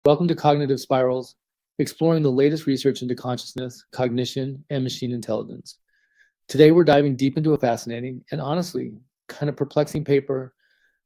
Welcome to Cognitive Spirals, exploring the latest research into consciousness, cognition, and machine intelligence. Today, we're diving deep into a fascinating and honestly kind of perplexing paper,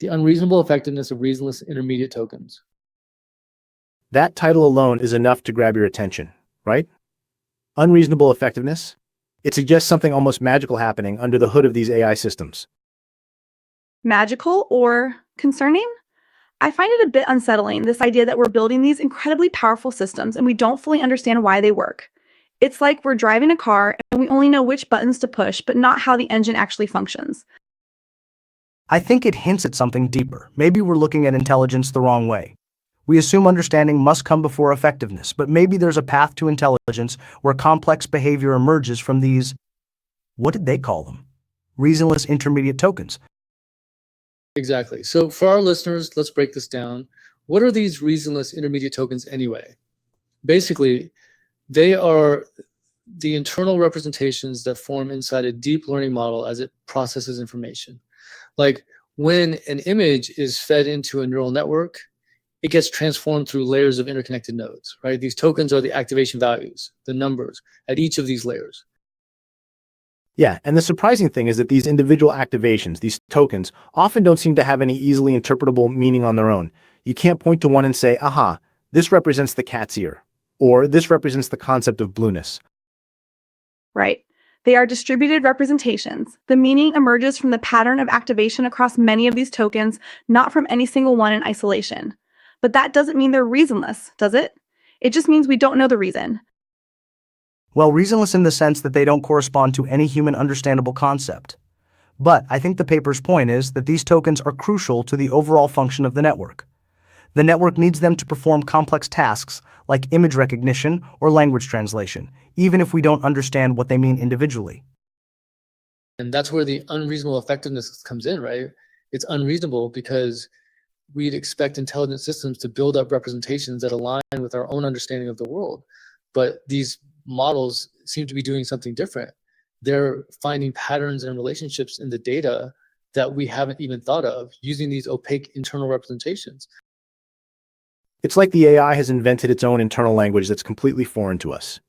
The Unreasonable Effectiveness of Reasonless Intermediate Tokens. That title alone is enough to grab your attention, right? Unreasonable effectiveness? It suggests something almost magical happening under the hood of these AI systems. Magical or concerning? I find it a bit unsettling, this idea that we're building these incredibly powerful systems and we don't fully understand why they work. It's like we're driving a car and we only know which buttons to push, but not how the engine actually functions. I think it hints at something deeper. Maybe we're looking at intelligence the wrong way. We assume understanding must come before effectiveness, but maybe there's a path to intelligence where complex behavior emerges from these, what did they call them? Reasonless intermediate tokens. Exactly. So, for our listeners, let's break this down. What are these reasonless intermediate tokens anyway? Basically, they are the internal representations that form inside a deep learning model as it processes information. Like when an image is fed into a neural network, it gets transformed through layers of interconnected nodes, right? These tokens are the activation values, the numbers at each of these layers. Yeah, and the surprising thing is that these individual activations, these tokens, often don't seem to have any easily interpretable meaning on their own. You can't point to one and say, aha, this represents the cat's ear, or this represents the concept of blueness. Right. They are distributed representations. The meaning emerges from the pattern of activation across many of these tokens, not from any single one in isolation. But that doesn't mean they're reasonless, does it? It just means we don't know the reason. Well, reasonless in the sense that they don't correspond to any human understandable concept. But I think the paper's point is that these tokens are crucial to the overall function of the network. The network needs them to perform complex tasks like image recognition or language translation, even if we don't understand what they mean individually. And that's where the unreasonable effectiveness comes in, right? It's unreasonable because we'd expect intelligent systems to build up representations that align with our own understanding of the world. But these models seem to be doing something different. They're finding patterns and relationships in the data that we haven't even thought of using these opaque internal representations. It's like the AI has invented its own internal language that's completely foreign to us.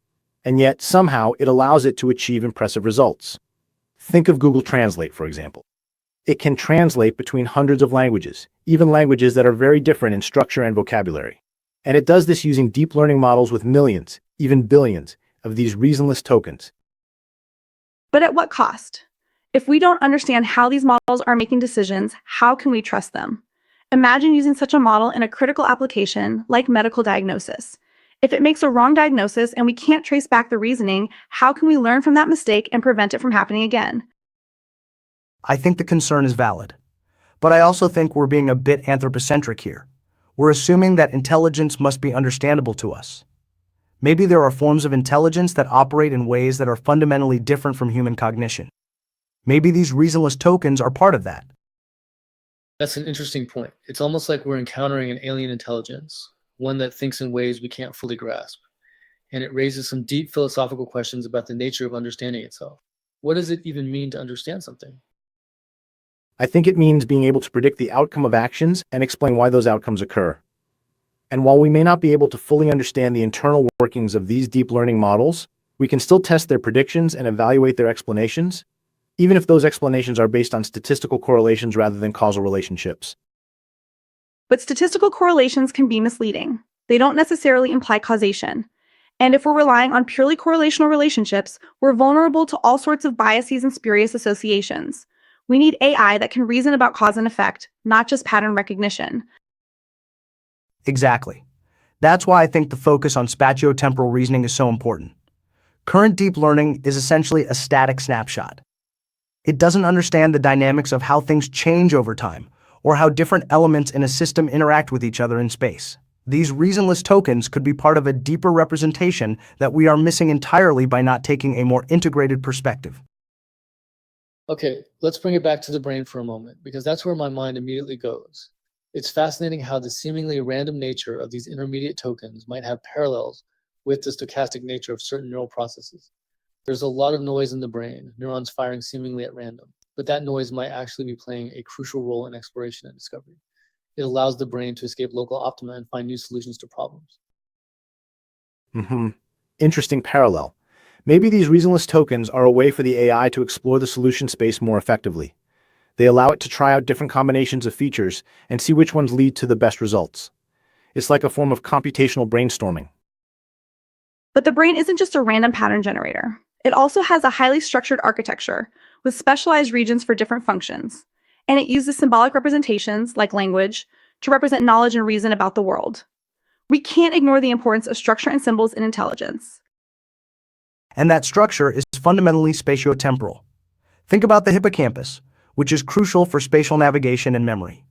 And yet, somehow, it allows it to achieve impressive results. Think of Google Translate, for example. It can translate between hundreds of languages, even languages that are very different in structure and vocabulary. And it does this using deep learning models with millions, even billions, of these reasonless tokens. But at what cost? If we don't understand how these models are making decisions, how can we trust them? Imagine using such a model in a critical application like medical diagnosis. If it makes a wrong diagnosis and we can't trace back the reasoning, how can we learn from that mistake and prevent it from happening again? I think the concern is valid. But I also think we're being a bit anthropocentric here. We're assuming that intelligence must be understandable to us. Maybe there are forms of intelligence that operate in ways that are fundamentally different from human cognition. Maybe these reasonless tokens are part of that. That's an interesting point. It's almost like we're encountering an alien intelligence, one that thinks in ways we can't fully grasp. And it raises some deep philosophical questions about the nature of understanding itself. What does it even mean to understand something? I think it means being able to predict the outcome of actions and explain why those outcomes occur. And while we may not be able to fully understand the internal workings of these deep learning models, we can still test their predictions and evaluate their explanations, even if those explanations are based on statistical correlations rather than causal relationships. But statistical correlations can be misleading. They don't necessarily imply causation. And if we're relying on purely correlational relationships, we're vulnerable to all sorts of biases and spurious associations. We need AI that can reason about cause and effect, not just pattern recognition. Exactly. That's why I think the focus on spatiotemporal reasoning is so important. Current deep learning is essentially a static snapshot. It doesn't understand the dynamics of how things change over time, or how different elements in a system interact with each other in space. These reasonless tokens could be part of a deeper representation that we are missing entirely by not taking a more integrated perspective. Okay, let's bring it back to the brain for a moment, because that's where my mind immediately goes. It's fascinating how the seemingly random nature of these intermediate tokens might have parallels with the stochastic nature of certain neural processes. There's a lot of noise in the brain, neurons firing seemingly at random, but that noise might actually be playing a crucial role in exploration and discovery. it allows the brain to escape local optima and find new solutions to problems. Interesting parallel. Maybe these reasonless tokens are a way for the AI to explore the solution space more effectively. They allow it to try out different combinations of features and see which ones lead to the best results. It's like a form of computational brainstorming. But the brain isn't just a random pattern generator. It also has a highly structured architecture with specialized regions for different functions. And it uses symbolic representations, like language, to represent knowledge and reason about the world. We can't ignore the importance of structure and symbols in intelligence. And that structure is fundamentally spatiotemporal. Think about the hippocampus, which is crucial for spatial navigation and memory.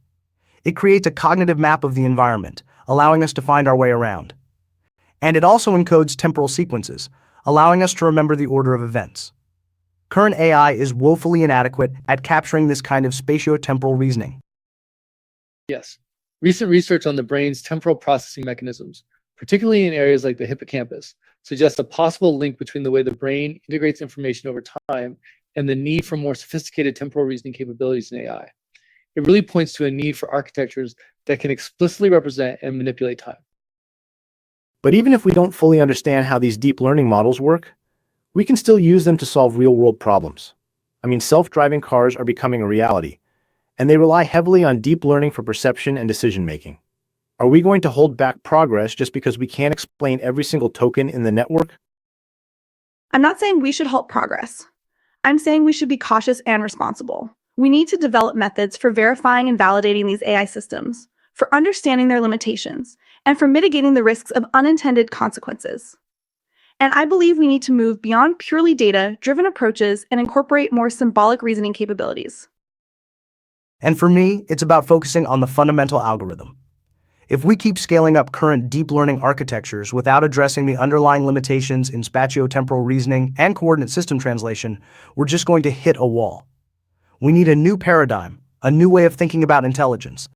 It creates a cognitive map of the environment, allowing us to find our way around. And it also encodes temporal sequences, allowing us to remember the order of events. Current AI is woefully inadequate at capturing this kind of spatiotemporal reasoning. Yes. Recent research on the brain's temporal processing mechanisms, particularly in areas like the hippocampus, suggests a possible link between the way the brain integrates information over time and the need for more sophisticated temporal reasoning capabilities in AI. It really points to a need for architectures that can explicitly represent and manipulate time. But even if we don't fully understand how these deep learning models work, we can still use them to solve real-world problems. I mean, self-driving cars are becoming a reality, and they rely heavily on deep learning for perception and decision-making. Are we going to hold back progress just because we can't explain every single token in the network? I'm not saying we should halt progress. I'm saying we should be cautious and responsible. We need to develop methods for verifying and validating these AI systems, for understanding their limitations, and for mitigating the risks of unintended consequences. And I believe we need to move beyond purely data-driven approaches and incorporate more symbolic reasoning capabilities. And for me, it's about focusing on the fundamental algorithm. If we keep scaling up current deep learning architectures without addressing the underlying limitations in spatiotemporal reasoning and coordinate system translation, we're just going to hit a wall. We need a new paradigm, a new way of thinking about intelligence.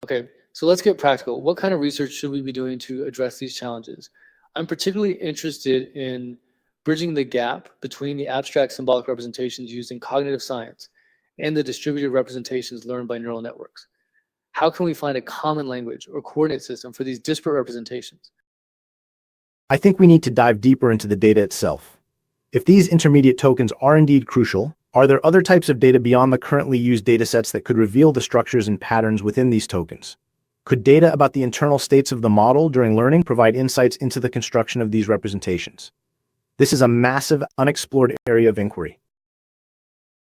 Okay, so let's get practical. What kind of research should we be doing to address these challenges? I'm particularly interested in bridging the gap between the abstract symbolic representations used in cognitive science and the distributed representations learned by neural networks. How can we find a common language or coordinate system for these disparate representations? I think we need to dive deeper into the data itself. If these intermediate tokens are indeed crucial, are there other types of data beyond the currently used datasets that could reveal the structures and patterns within these tokens? Could data about the internal states of the model during learning provide insights into the construction of these representations? This is a massive, unexplored area of inquiry.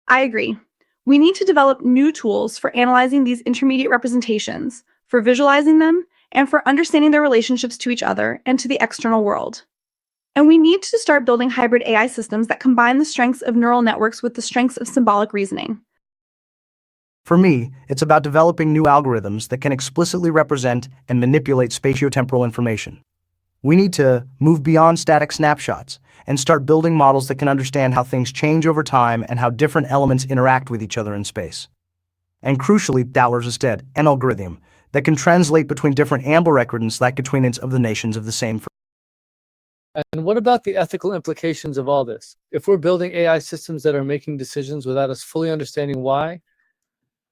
I agree. We need to develop new tools for analyzing these intermediate representations, for visualizing them, and for understanding their relationships to each other and to the external world. And we need to start building hybrid AI systems that combine the strengths of neural networks with the strengths of symbolic reasoning. For me, it's about developing new algorithms that can explicitly represent and manipulate spatiotemporal information. We need to move beyond static snapshots and start building models that can understand how things change over time and how different elements interact with each other in space. And crucially, Dowler's instead, an algorithm that can translate between different AMBLE records like between of the nations of the same. And what about the ethical implications of all this? If we're building AI systems that are making decisions without us fully understanding why,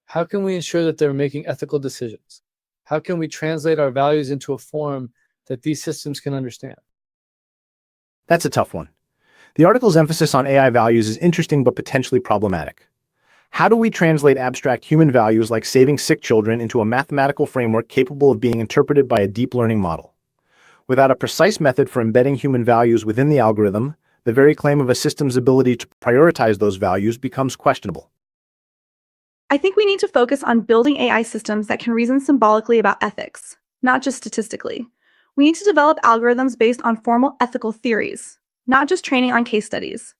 how can we ensure that they're making ethical decisions? How can we translate our values into a form that these systems can understand? That's a tough one. The article's emphasis on AI values is interesting but potentially problematic. How do we translate abstract human values like saving sick children into a mathematical framework capable of being interpreted by a deep learning model? Without a precise method for embedding human values within the algorithm, the very claim of a system's ability to prioritize those values becomes questionable. I think we need to focus on building AI systems that can reason symbolically about ethics, not just statistically. We need to develop algorithms based on formal ethical theories, not just training on case studies.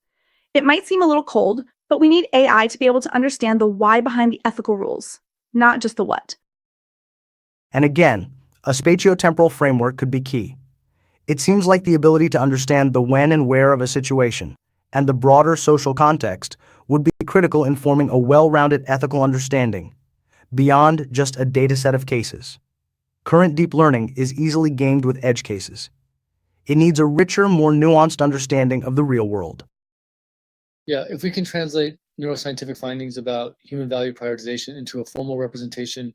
It might seem a little cold, but we need AI to be able to understand the why behind the ethical rules, not just the what. And again, a spatiotemporal framework could be key. It seems like the ability to understand the when and where of a situation and the broader social context would be critical in forming a well-rounded ethical understanding, beyond just a data set of cases. Current deep learning is easily gamed with edge cases. It needs a richer, more nuanced understanding of the real world. Yeah, if we can translate neuroscientific findings about human value prioritization into a formal representation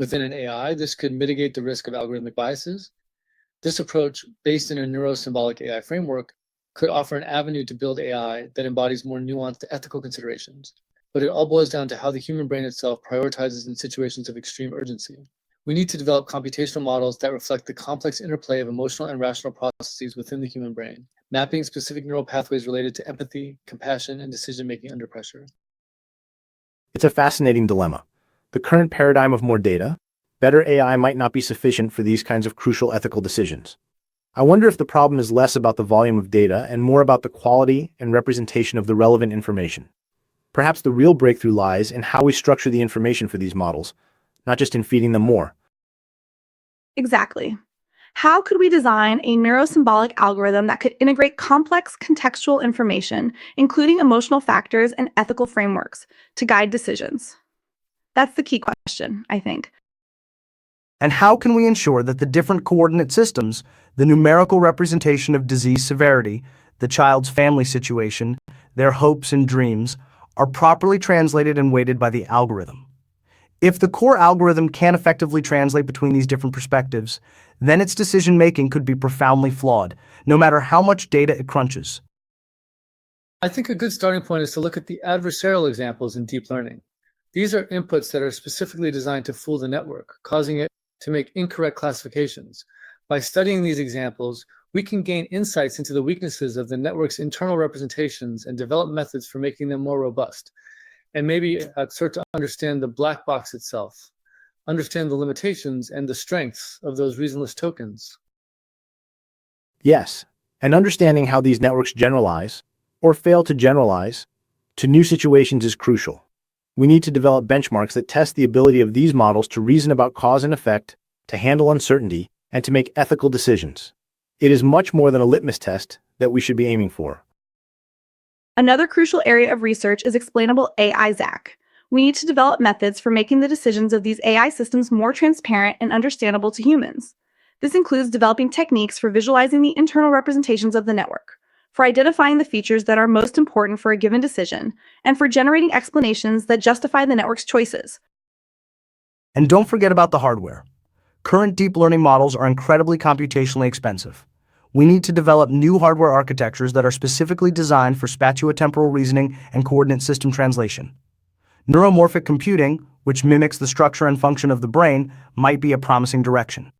Within an AI, this could mitigate the risk of algorithmic biases. This approach, based in a neurosymbolic AI framework, could offer an avenue to build AI that embodies more nuanced ethical considerations. But it all boils down to how the human brain itself prioritizes in situations of extreme urgency. We need to develop computational models that reflect the complex interplay of emotional and rational processes within the human brain, mapping specific neural pathways related to empathy, compassion, and decision-making under pressure. It's a fascinating dilemma. The current paradigm of more data, better AI might not be sufficient for these kinds of crucial ethical decisions. I wonder if the problem is less about the volume of data and more about the quality and representation of the relevant information. Perhaps the real breakthrough lies in how we structure the information for these models, not just in feeding them more. Exactly. How could we design a neurosymbolic algorithm that could integrate complex contextual information, including emotional factors and ethical frameworks, to guide decisions? That's the key question, I think. And how can we ensure that the different coordinate systems, the numerical representation of disease severity, the child's family situation, their hopes and dreams, are properly translated and weighted by the algorithm? If the core algorithm can't effectively translate between these different perspectives, then its decision-making could be profoundly flawed, no matter how much data it crunches. I think a good starting point is to look at the adversarial examples in deep learning. These are inputs that are specifically designed to fool the network, causing it to make incorrect classifications. By studying these examples, we can gain insights into the weaknesses of the network's internal representations and develop methods for making them more robust. And maybe start to understand the black box itself, understand the limitations and the strengths of those reasonless tokens. Yes, and understanding how these networks generalize, or fail to generalize, to new situations is crucial. We need to develop benchmarks that test the ability of these models to reason about cause and effect, to handle uncertainty, and to make ethical decisions. It is much more than a litmus test that we should be aiming for. Another crucial area of research is explainable AI ZAC. We need to develop methods for making the decisions of these AI systems more transparent and understandable to humans. This includes developing techniques for visualizing the internal representations of the network, for identifying the features that are most important for a given decision, and for generating explanations that justify the network's choices. And don't forget about the hardware. Current deep learning models are incredibly computationally expensive. We need to develop new hardware architectures that are specifically designed for spatiotemporal reasoning and coordinate system translation. Neuromorphic computing, which mimics the structure and function of the brain, might be a promising direction.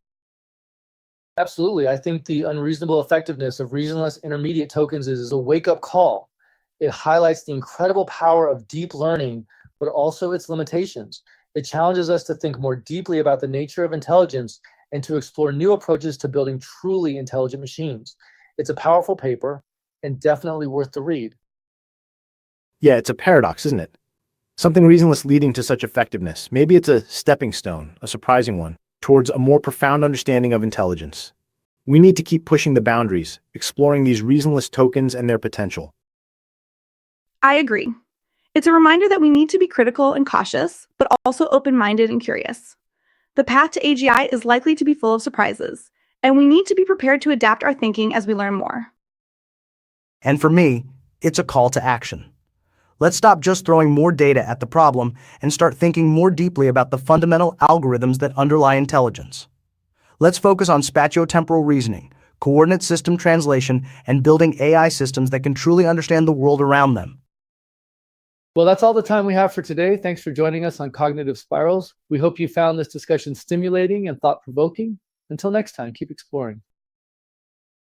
Absolutely. I think the unreasonable effectiveness of reasonless intermediate tokens is a wake-up call. It highlights the incredible power of deep learning, but also its limitations. It challenges us to think more deeply about the nature of intelligence and to explore new approaches to building truly intelligent machines. It's a powerful paper and definitely worth the read. Yeah, it's a paradox, isn't it? Something reasonless leading to such effectiveness. Maybe it's a stepping stone, a surprising one, towards a more profound understanding of intelligence. We need to keep pushing the boundaries, exploring these reasonless tokens and their potential. I agree. It's a reminder that we need to be critical and cautious, but also open-minded and curious. The path to AGI is likely to be full of surprises, and we need to be prepared to adapt our thinking as we learn more. And for me, it's a call to action. Let's stop just throwing more data at the problem and start thinking more deeply about the fundamental algorithms that underlie intelligence. Let's focus on spatiotemporal reasoning, coordinate system translation, and building AI systems that can truly understand the world around them. Well, that's all the time we have for today. Thanks for joining us on Cognitive Spirals. We hope you found this discussion stimulating and thought-provoking. Until next time, keep exploring.